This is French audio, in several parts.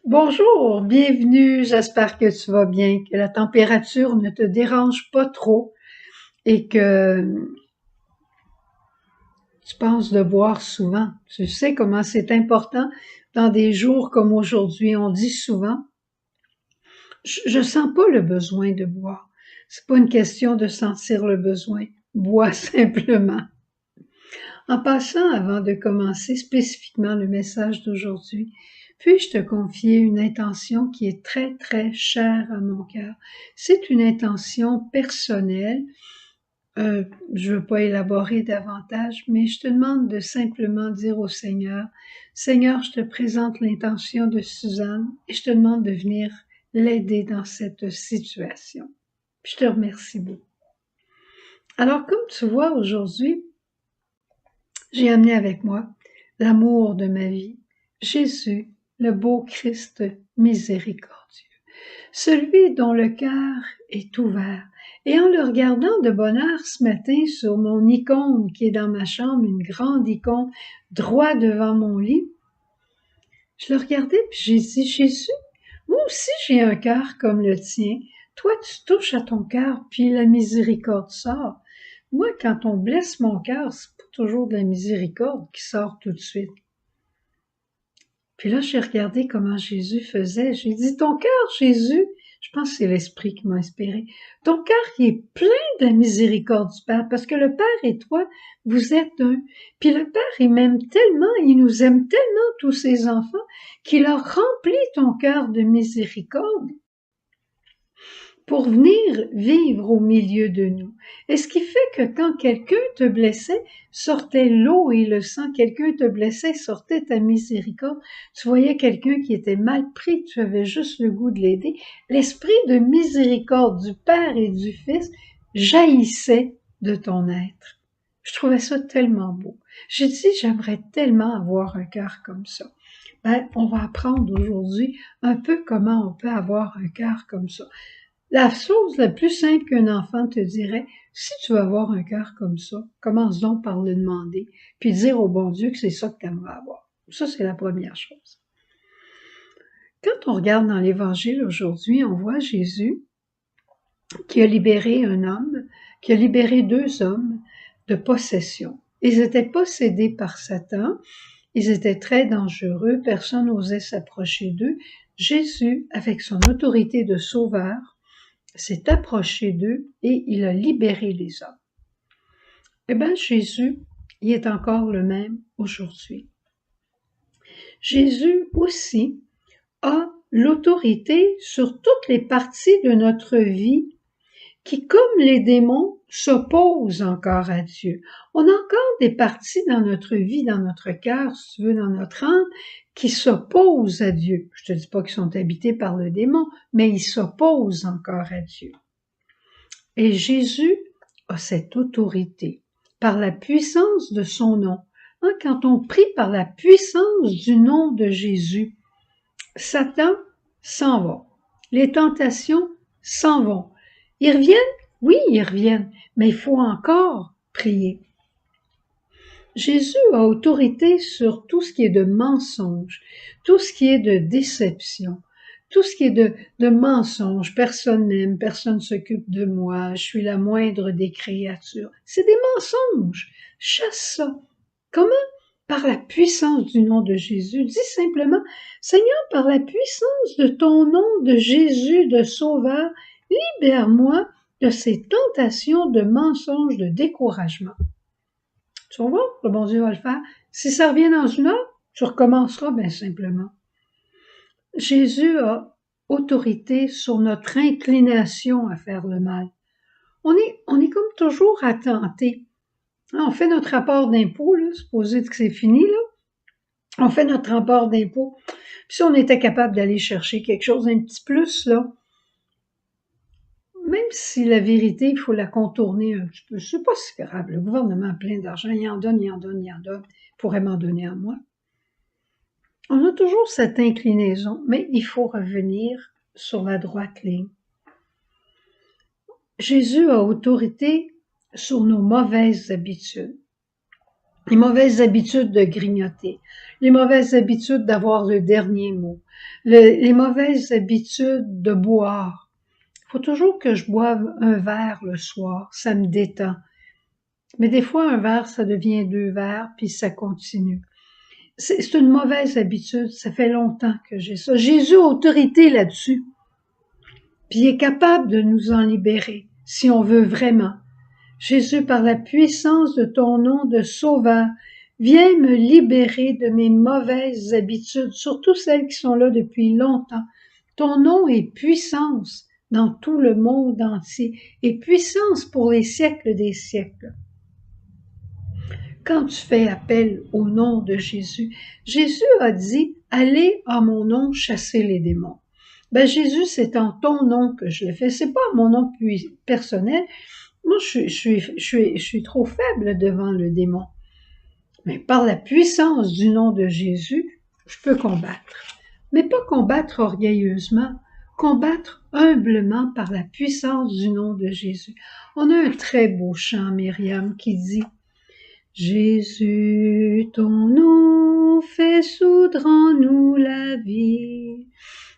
Bonjour, bienvenue, j'espère que tu vas bien, que la température ne te dérange pas trop et que tu penses de boire souvent. Tu sais comment c'est important dans des jours comme aujourd'hui. On dit souvent, je sens pas le besoin de boire. C'est pas une question de sentir le besoin. Bois simplement. En passant, avant de commencer spécifiquement le message d'aujourd'hui, puis-je te confier une intention qui est très, très chère à mon cœur. C'est une intention personnelle. Je ne veux pas élaborer davantage, mais je te demande de simplement dire au Seigneur, Seigneur, je te présente l'intention de Suzanne et je te demande de venir l'aider dans cette situation. Puis je te remercie beaucoup. Alors, comme tu vois aujourd'hui, j'ai amené avec moi l'amour de ma vie, Jésus, le beau Christ miséricordieux, celui dont le cœur est ouvert. Et en le regardant de bonne heure ce matin sur mon icône qui est dans ma chambre, une grande icône droit devant mon lit, je le regardais puis j'ai dit, Jésus, moi aussi j'ai un cœur comme le tien. Toi, tu touches à ton cœur puis la miséricorde sort. Moi, quand on blesse mon cœur, c'est pas toujours de la miséricorde qui sort tout de suite. Puis là, j'ai regardé comment Jésus faisait. J'ai dit, ton cœur, Jésus, je pense que c'est l'Esprit qui m'a inspiré. Ton cœur, il est plein de la miséricorde du Père, parce que le Père et toi, vous êtes un. Puis le Père, il m'aime tellement, il nous aime tellement, tous ses enfants, qu'il a rempli ton cœur de miséricorde pour venir vivre au milieu de nous. Et ce qui fait que quand quelqu'un te blessait, sortait l'eau et le sang, quelqu'un te blessait, sortait ta miséricorde, tu voyais quelqu'un qui était mal pris, tu avais juste le goût de l'aider, l'esprit de miséricorde du Père et du Fils jaillissait de ton être. Je trouvais ça tellement beau. J'ai dit, j'aimerais tellement avoir un cœur comme ça. Ben, on va apprendre aujourd'hui un peu comment on peut avoir un cœur comme ça. La chose la plus simple qu'un enfant te dirait, si tu veux avoir un cœur comme ça, commence donc par le demander, puis dire au bon Dieu que c'est ça que tu aimerais avoir. Ça, c'est la première chose. Quand on regarde dans l'Évangile aujourd'hui, on voit Jésus qui a libéré un homme, qui a libéré deux hommes de possession. Ils étaient possédés par Satan, ils étaient très dangereux, personne n'osait s'approcher d'eux. Jésus, avec son autorité de sauveur, s'est approché d'eux et il a libéré les hommes. Eh bien, Jésus, il est encore le même aujourd'hui. Jésus aussi a l'autorité sur toutes les parties de notre vie qui, comme les démons, s'opposent encore à Dieu. On a encore des parties dans notre vie, dans notre cœur, si tu veux, dans notre âme, qui s'opposent à Dieu. Je te dis pas qu'ils sont habités par le démon, mais ils s'opposent encore à Dieu. Et Jésus a cette autorité par la puissance de son nom. Quand on prie par la puissance du nom de Jésus, Satan s'en va. Les tentations s'en vont. Ils reviennent? Oui, ils reviennent, mais il faut encore prier. Jésus a autorité sur tout ce qui est de mensonge, tout ce qui est de déception, tout ce qui est de mensonge. Personne m'aime, personne ne s'occupe de moi, je suis la moindre des créatures. C'est des mensonges. Chasse ça. Comment? Par la puissance du nom de Jésus. Dis simplement, Seigneur, par la puissance de ton nom de Jésus, de Sauveur, libère-moi de ces tentations de mensonges, de découragement. Tu vas voir, le bon Dieu va le faire. Si ça revient dans une heure, tu recommenceras bien simplement. Jésus a autorité sur notre inclination à faire le mal. On est comme toujours à tenter. On fait notre rapport d'impôt, supposé que c'est fini, là. On fait notre rapport d'impôt. Puis si on était capable d'aller chercher quelque chose un petit plus, là, même si la vérité, il faut la contourner un petit peu, c'est pas si grave. Le gouvernement a plein d'argent, il en donne, il en donne, il en donne. Il pourrait m'en donner à moi. On a toujours cette inclinaison, mais il faut revenir sur la droite ligne. Jésus a autorité sur nos mauvaises habitudes. les mauvaises habitudes de grignoter, les mauvaises habitudes d'avoir le dernier mot, les mauvaises habitudes de boire. Il faut toujours que je boive un verre le soir, ça me détend. Mais des fois, un verre, ça devient 2 verres, puis ça continue. C'est une mauvaise habitude, ça fait longtemps que j'ai ça. Jésus a autorité là-dessus, puis il est capable de nous en libérer, si on veut vraiment. Jésus, par la puissance de ton nom de Sauveur, viens me libérer de mes mauvaises habitudes, surtout celles qui sont là depuis longtemps. Ton nom est puissance dans tout le monde entier, et puissance pour les siècles des siècles. Quand tu fais appel au nom de Jésus, Jésus a dit, allez en mon nom chasser les démons. Ben, Jésus, c'est en ton nom que je le fais. C'est pas mon nom personnel. Moi, je suis trop faible devant le démon. Mais par la puissance du nom de Jésus, je peux combattre. Mais pas combattre orgueilleusement, combattre humblement par la puissance du nom de Jésus. On a un très beau chant, Myriam, qui dit « Jésus, ton nom fait soudre en nous la vie.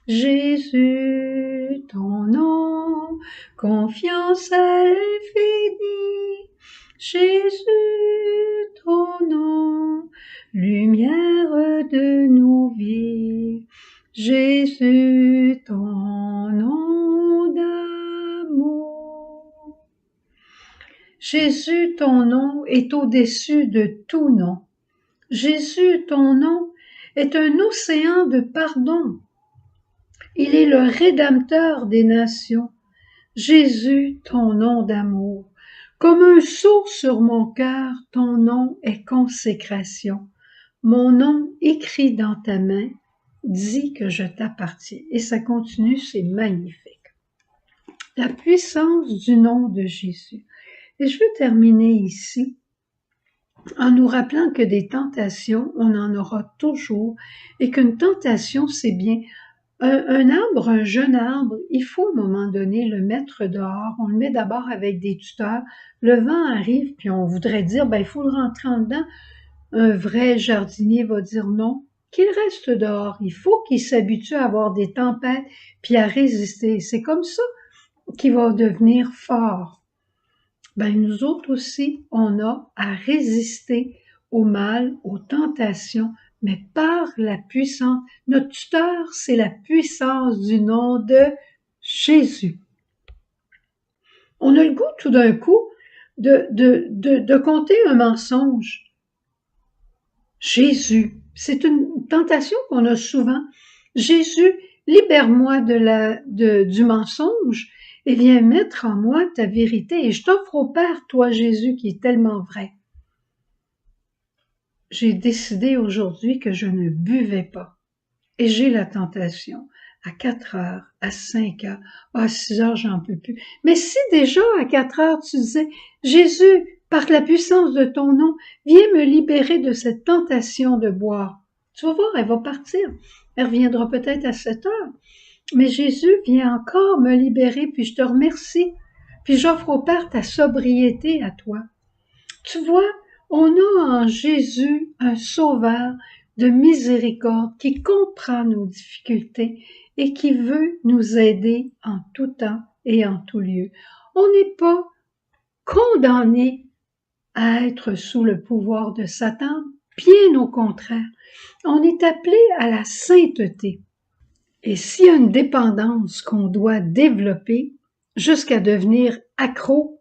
Jésus, ton nom, confiance à l'infini. Jésus, ton nom, lumière de nos vies. Jésus, ton nom d'amour. Jésus, ton nom est au-dessus de tout nom. Jésus, ton nom est un océan de pardon. Il est le Rédempteur des nations. Jésus, ton nom d'amour. Comme un sceau sur mon cœur, ton nom est consécration. Mon nom écrit dans ta main dit que je t'appartiens. Et ça continue, c'est magnifique. La puissance du nom de Jésus. Et je veux terminer ici en nous rappelant que des tentations, on en aura toujours, et qu'une tentation, c'est bien. Un arbre, un jeune arbre, il faut à un moment donné le mettre dehors. On le met d'abord avec des tuteurs. Le vent arrive, puis on voudrait dire, ben il faut le rentrer en dedans. Un vrai jardinier va dire non, qu'il reste dehors. Il faut qu'il s'habitue à avoir des tempêtes, puis à résister. C'est comme ça qu'il va devenir fort. Ben nous autres aussi, on a à résister au mal, aux tentations, mais par la puissance. Notre tuteur, c'est la puissance du nom de Jésus. On a le goût tout d'un coup de compter un mensonge. Jésus, c'est une tentation qu'on a souvent. Jésus, libère-moi du mensonge et viens mettre en moi ta vérité. Et je t'offre au Père, toi Jésus, qui est tellement vrai. J'ai décidé aujourd'hui que je ne buvais pas. Et j'ai la tentation. À 4 heures, à 5 heures, à 6 heures, j'en peux plus. Mais si déjà à 4 heures, tu disais, Jésus, par la puissance de ton nom, viens me libérer de cette tentation de boire. Tu vas voir, elle va partir. Elle reviendra peut-être à 7 heures. Mais Jésus vient encore me libérer, puis je te remercie. Puis j'offre au Père ta sobriété à toi. Tu vois, on a en Jésus un sauveur de miséricorde qui comprend nos difficultés et qui veut nous aider en tout temps et en tout lieu. On n'est pas condamné à être sous le pouvoir de Satan, bien au contraire. On est appelé à la sainteté. Et s'il y a une dépendance qu'on doit développer jusqu'à devenir accro,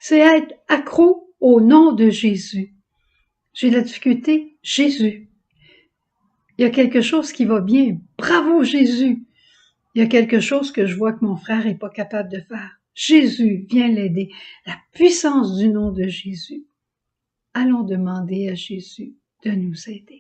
c'est être accro au nom de Jésus. J'ai de la difficulté, Jésus. Il y a quelque chose qui va bien, bravo Jésus. Il y a quelque chose que je vois que mon frère n'est pas capable de faire. Jésus, viens l'aider. La puissance du nom de Jésus. Allons demander à Jésus de nous aider.